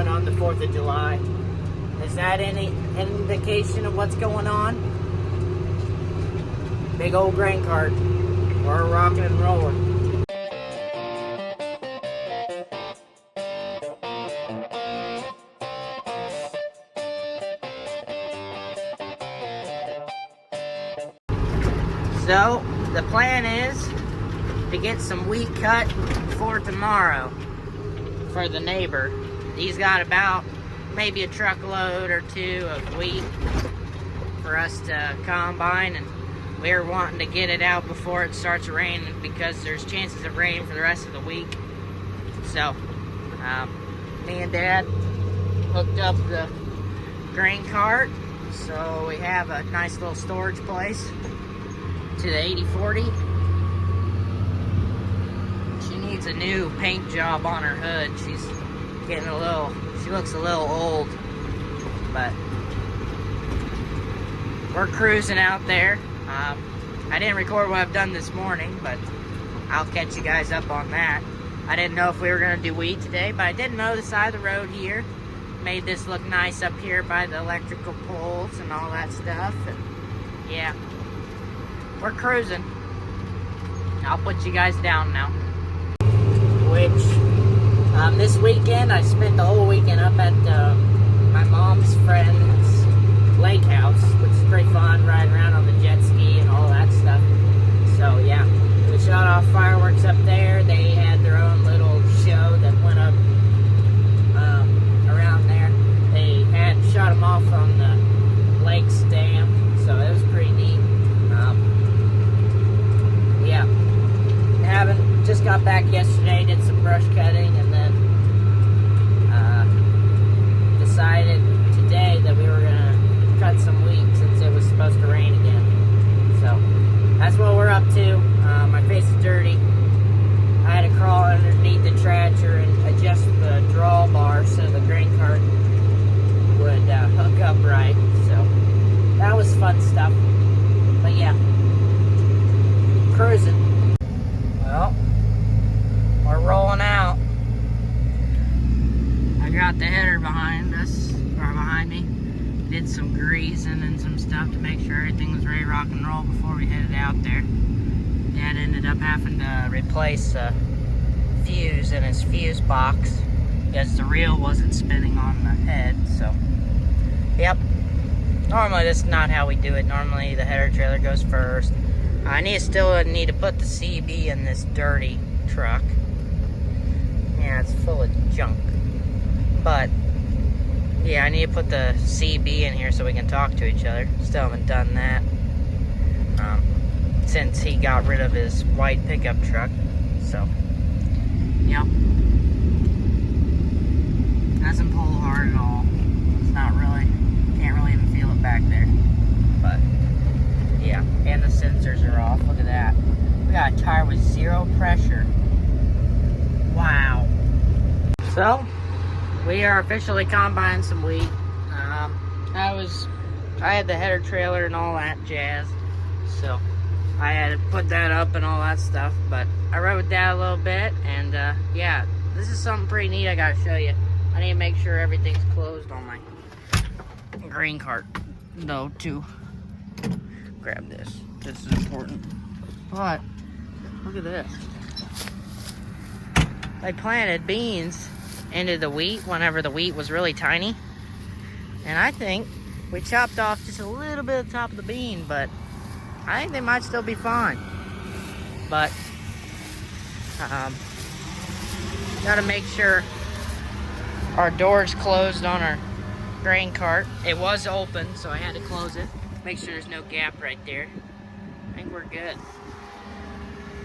doing on the 4th of July. Is that any indication of what's going on? Big old grain cart. We're rocking and rolling. So, the plan is to get some wheat cut for tomorrow for the neighbor. He's got about maybe a truckload or two of wheat for us to combine, and we're wanting to get it out before it starts raining because there's chances of rain for the rest of the week. So, me and Dad hooked up the grain cart, so we have a nice little storage place to the 8040. She needs a new paint job on her hood. She's getting she looks a little old, but we're cruising out there. I didn't record what I've done this morning, but I'll catch you guys up on that. I didn't know if we were gonna do wheat today, but I did mow the side of the road here. Made this look nice up here by the electrical poles and all that stuff, and yeah. We're cruising. I'll put you guys down now. This weekend, I spent the whole weekend up at my mom's friend's lake house, which is pretty fun, riding around on the jet ski and all that stuff. So, yeah. We shot off fireworks up there. They had their own little show that went up around there. They had shot them off on the lake's dam, so it was pretty neat. Yeah, just got back yesterday, did some brush cutting, and then decided today that we were gonna cut some wheat since it was supposed to rain again. So that's what we're up to. My face is dirty. I had to crawl underneath the tractor and adjust the drawbar so the grain cart would hook up right. So that was fun stuff. But yeah, cruising. Well, we're rolling out. I got the header behind us, or behind me. Did some greasing and some stuff to make sure everything was ready to rock and roll before we headed out there. Dad ended up having to replace a fuse in his fuse box because the reel wasn't spinning on the head, so yep. Normally this is not how we do it. Normally the header trailer goes first. I still need to put the CB in this dirty truck. Yeah, it's full of junk. But yeah, I need to put the CB in here so we can talk to each other. Still haven't done that. Since he got rid of his white pickup truck. So, yep. Doesn't pull hard at all. It's not really, can't really even feel it back there. But, yeah. And the sensors are off. Look at that. We got a tire with 0 pressure. Wow. So, we are officially combining some wheat. I had the header trailer and all that jazz. So, I had to put that up and all that stuff. But I rode with Dad a little bit. And, yeah. This is something pretty neat I gotta show you. I need to make sure everything's closed on my grain cart, though, too. Grab this. This is important. But, look at this. I planted beans into the wheat whenever the wheat was really tiny. And I think we chopped off just a little bit of the top of the bean, but I think they might still be fine. But, gotta make sure our door's closed on our grain cart. It was open, so I had to close it. Make sure there's no gap right there. I think we're good.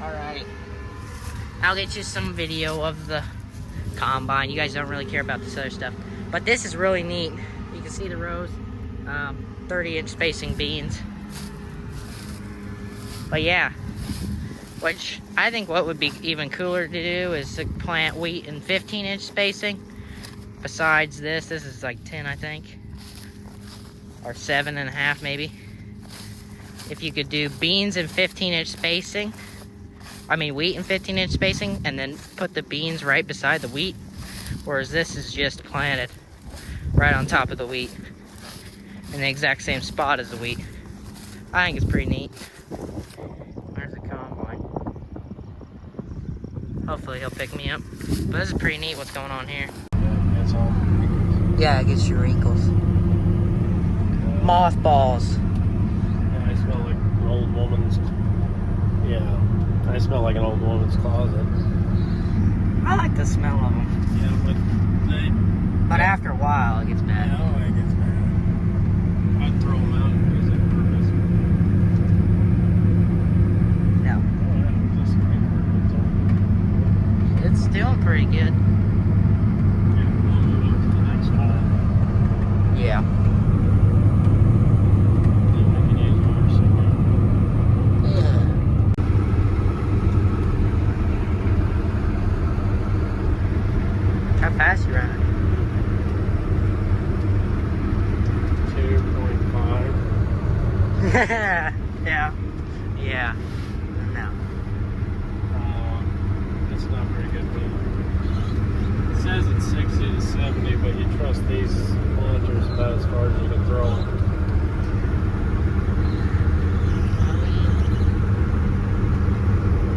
Alright. I'll get you some video of the combine. You guys don't really care about this other stuff. But this is really neat. You can see the rows. 30-inch spacing beans. But yeah. Which, I think what would be even cooler to do is to plant wheat in 15-inch spacing. Besides this is like 10, I think. Or 7.5 maybe. If you could do beans in 15-inch spacing. I mean wheat in 15-inch spacing. And then put the beans right beside the wheat. Whereas this is just planted right on top of the wheat in the exact same spot as the wheat. I think it's pretty neat. There's the combine. Hopefully he'll pick me up. But this is pretty neat what's going on here. That's all. Yeah, it gets your wrinkles. Mothballs. Yeah, I smell like an old woman's. Yeah, I smell like an old woman's closet. I like the smell of them. Yeah, But after a while, it gets bad. Yeah, it gets bad. I'd throw them out and use it for purpose. No. Oh, yeah, just It's doing pretty good. Yeah, we'll move up to the next hole. Yeah. Then we can use ours again. How fast you running? 2.5. Yeah. Yeah. No. It's not very good. It says it's 60 to 70, but you trust these launchers about as far as you can throw them.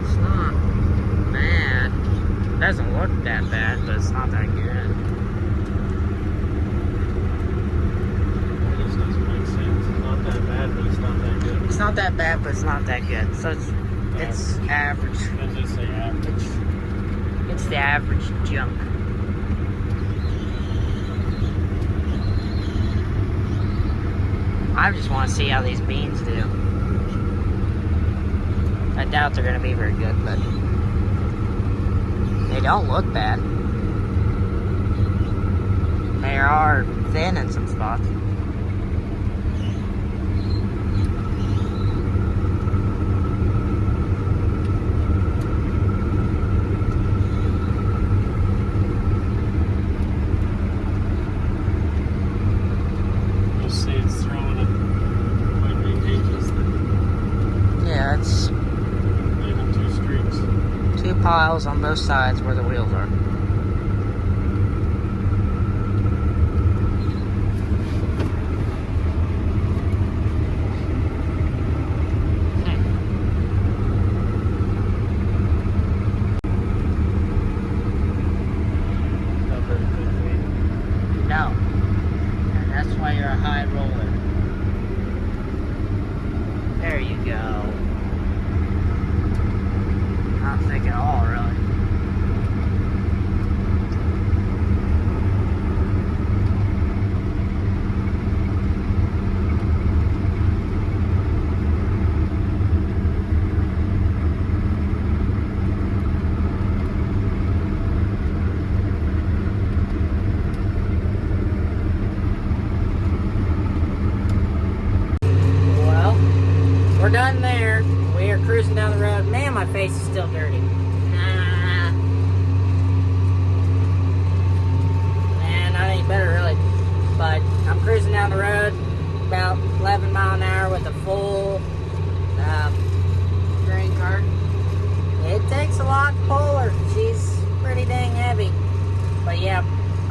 It's not bad. It doesn't look that bad, but it's not that good. It just doesn't make sense. It's not that bad, but it's not that good. It's not that bad, but it's not that good. So it's average. Does it say average? It's the average junk. I just want to see how these beans do. I doubt they're going to be very good, but they don't look bad. They are thin in some spots. Just see it's throwing it quite big gauges then. Yeah, it's Even 2 streaks. 2 piles on both sides where the wheels are. Not very good weight. No. And that's why you're a high roller. There you go. Not thick at all, really. Well, we're done there. We are cruising down the road. Man, my face is still dirty. Man, I ain't better really. But I'm cruising down the road about 11 mile an hour with a full grain cart. It takes a lot to pull her. She's pretty dang heavy. But yeah,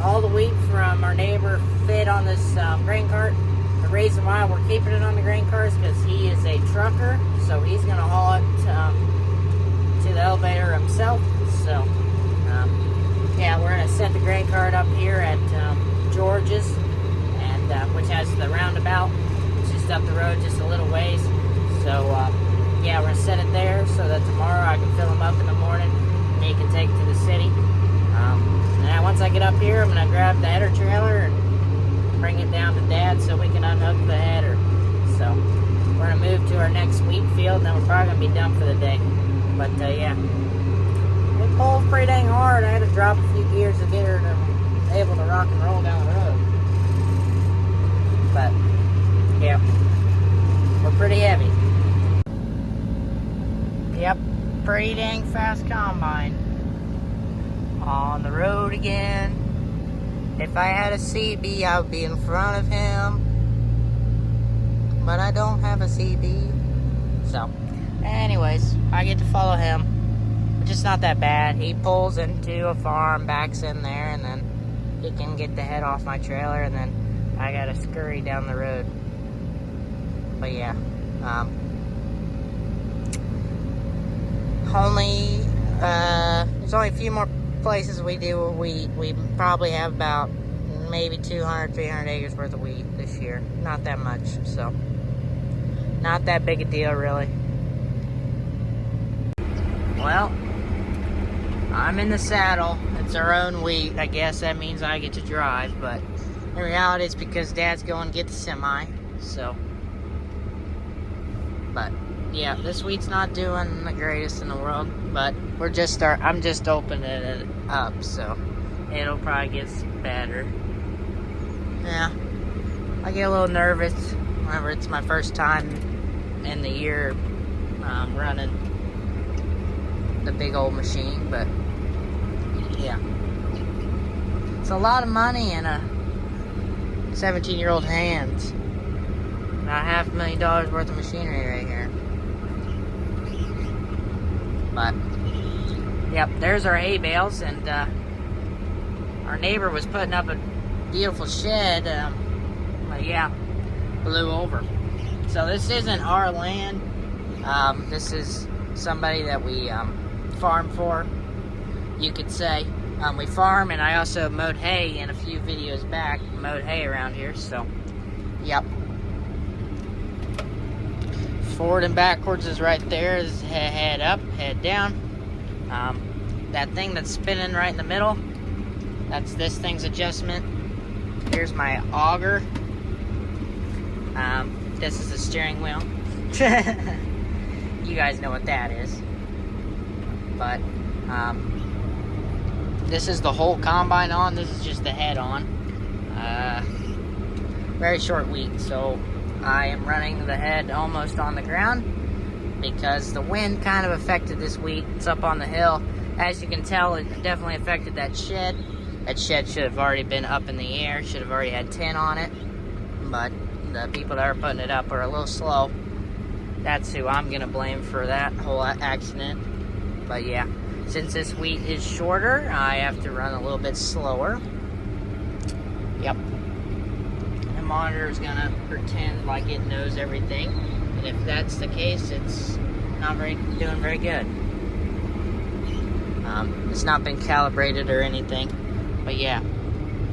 all the wheat from our neighbor fit on this grain cart. The reason why we're keeping it on the grain cart is because he is a trucker, so he's going to haul it to the elevator himself. So, yeah, we're going to set the grain cart up here at George's, and which has the roundabout. It's just up the road just a little ways. So, yeah, we're going to set it there so that tomorrow I can fill him up in the morning, and he can take it to the city. And then once I get up here, I'm going to grab the header trailer and bring it down to Dad so we can unhook the header. So we're going to move to our next wheat field, and then we're probably going to be done for the day. But yeah, it pulls pretty dang hard. I had to drop a few gears to get her to able to rock and roll down the road. But yeah, we're pretty heavy. Yep, pretty dang fast combine. On the road again. If I had a CB, I would be in front of him. But I don't have a CB. So, anyways, I get to follow him. just not that bad. He pulls into a farm, backs in there, and then he can get the head off my trailer, and then I gotta scurry down the road. But yeah, there's only a few more places we do wheat. We probably have about maybe 200, 300 acres worth of wheat this year. Not that much, so not that big a deal, really. Well, I'm in the saddle. It's our own wheat. I guess that means I get to drive, but in reality, it's because Dad's going to get the semi, so. But yeah, this wheat's not doing the greatest in the world, but I'm just opening it up, so it'll probably get better. Yeah, I get a little nervous whenever it's my first time in the year running the big old machine, but yeah, it's a lot of money in a 17-year-old hands. About $500,000 worth of machinery right here. But yep, there's our hay bales, and our neighbor was putting up a beautiful shed, but yeah, blew over. So this isn't our land. This is somebody that we farm for, you could say. We farm, and I also mowed hay in a few videos back. Mowed hay around here, so yep. Forward and backwards is right there. Is head up, head down. That thing that's spinning right in the middle, that's this thing's adjustment. Here's my auger. This is the steering wheel. You guys know what that is. But this is the whole combine on. This is just the head on. Very short wheat, so I am running the head almost on the ground because the wind kind of affected this wheat. It's up on the hill. As you can tell, it definitely affected that shed. That shed should have already been up in the air, should have already had tin on it, but the people that are putting it up are a little slow. That's who I'm gonna blame for that whole accident. But yeah, since this wheat is shorter, I have to run a little bit slower. Yep. The monitor is gonna pretend like it knows everything, and if that's the case, it's not doing very good. It's not been calibrated or anything, but yeah,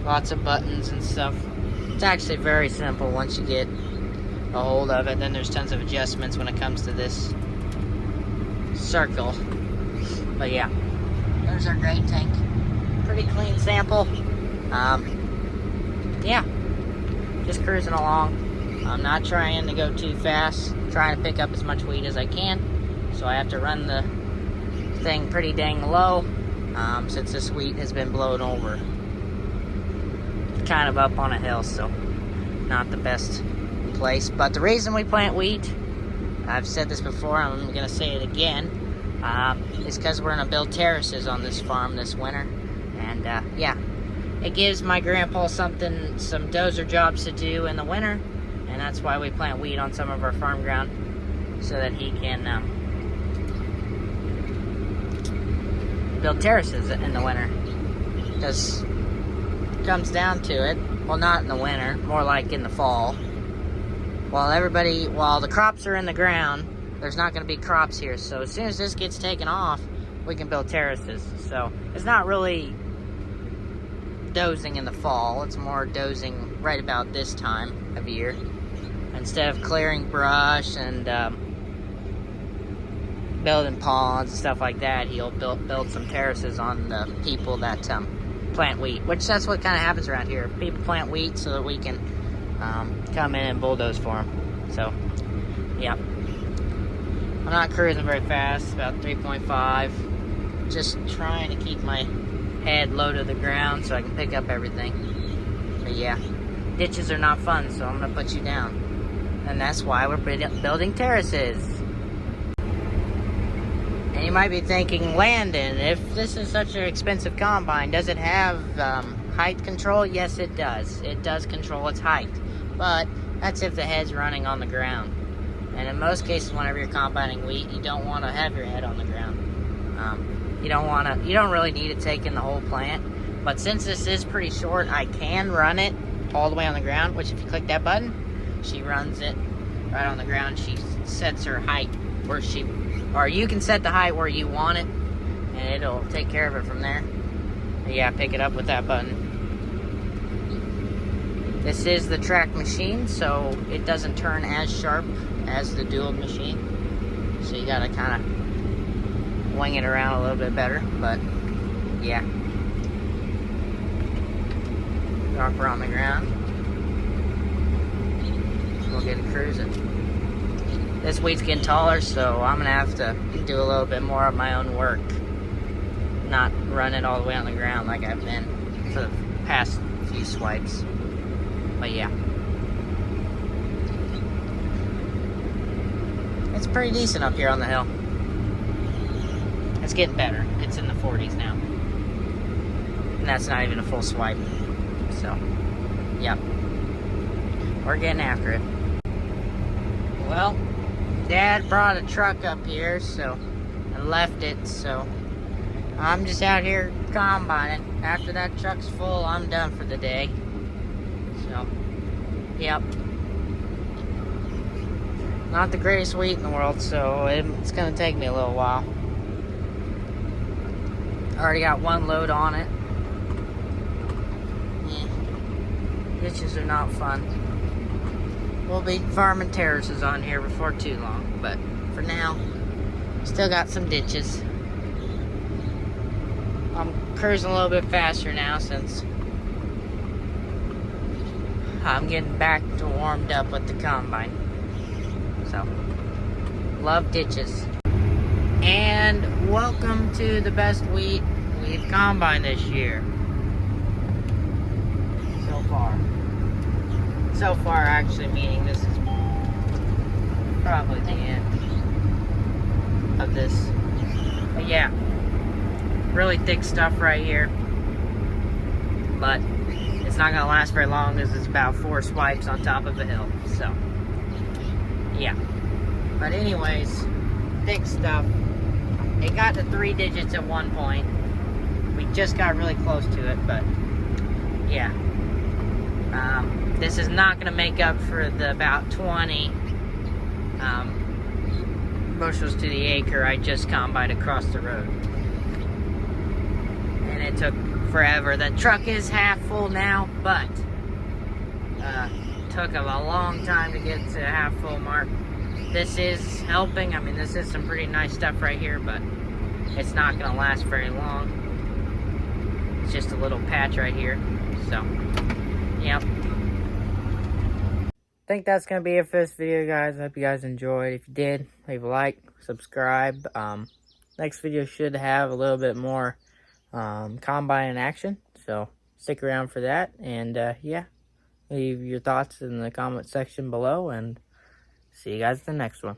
lots of buttons and stuff. It's actually very simple once you get a hold of it. Then there's tons of adjustments when it comes to this circle. But yeah, there's our grain tank. Pretty clean sample. Yeah, just cruising along. I'm not trying to go too fast. I'm trying to pick up as much wheat as I can. So I have to run the thing pretty dang low, since this wheat has been blown over. Kind of up on a hill, so not the best place. But the reason we plant wheat, I've said this before, I'm going to say it again, is because we're going to build terraces on this farm this winter. And yeah, it gives my grandpa some dozer jobs to do in the winter, and that's why we plant wheat on some of our farm ground, so that he can build terraces in the winter. Because it comes down to it, well, not in the winter, more like in the fall. While the crops are in the ground, there's not going to be crops here. So as soon as this gets taken off, we can build terraces. So it's not really dozing in the fall. It's more dozing right about this time of year. Instead of clearing brush and building ponds and stuff like that, he'll build some terraces on the people that plant wheat, which that's what kind of happens around here. People plant wheat so that we can come in and bulldoze for them. So yeah, I'm not cruising very fast, about 3.5, just trying to keep my head low to the ground so I can pick up everything. But yeah, ditches are not fun, so I'm gonna put you down, and that's why we're building terraces. And you might be thinking, Landon, if this is such an expensive combine, does it have height control? Yes, it does. It does control its height. But that's if the head's running on the ground. And in most cases, whenever you're combining wheat, you don't want to have your head on the ground. You don't really need to take in the whole plant. But since this is pretty short, I can run it all the way on the ground, which if you click that button, she runs it right on the ground. She sets her height where or you can set the height where you want it, and it'll take care of it from there. But yeah, pick it up with that button. This is the track machine, so it doesn't turn as sharp as the dual machine. So you gotta kind of wing it around a little bit better, but yeah. Drop her on the ground. We'll get it cruising. This weed's getting taller, so I'm gonna have to do a little bit more of my own work. Not run it all the way on the ground like I've been for the past few swipes. But yeah. It's pretty decent up here on the hill. It's getting better. It's in the 40s now. And that's not even a full swipe. So, yep. We're getting after it. Well, Dad brought a truck up here, so, and left it, so I'm just out here combining. After that truck's full, I'm done for the day. So, yep. Not the greatest wheat in the world, so it's gonna take me a little while. Already got one load on it. Ditches are not fun. We'll be farming terraces on here before too long, but for now, still got some ditches. I'm cruising a little bit faster now since I'm getting back to warmed up with the combine. So, love ditches. And welcome to the best wheat we've combined this year. So far, actually, meaning this is probably the end of this. But yeah, really thick stuff right here. But it's not gonna last very long because it's about 4 swipes on top of a hill. So yeah. But anyways, thick stuff. It got to 3 digits at one point. We just got really close to it, but yeah. This is not going to make up for the about 20 bushels to the acre I just combined across the road. And it took forever. The truck is half full now, but took a long time to get to half full mark. This is helping. I mean, this is some pretty nice stuff right here, but it's not going to last very long. It's just a little patch right here. So, yep. I think that's going to be it for this video, guys. I hope you guys enjoyed. If you did, leave a like, subscribe. Next video should have a little bit more combine in action, so stick around for that. And yeah, leave your thoughts in the comment section below, and see you guys in the next one.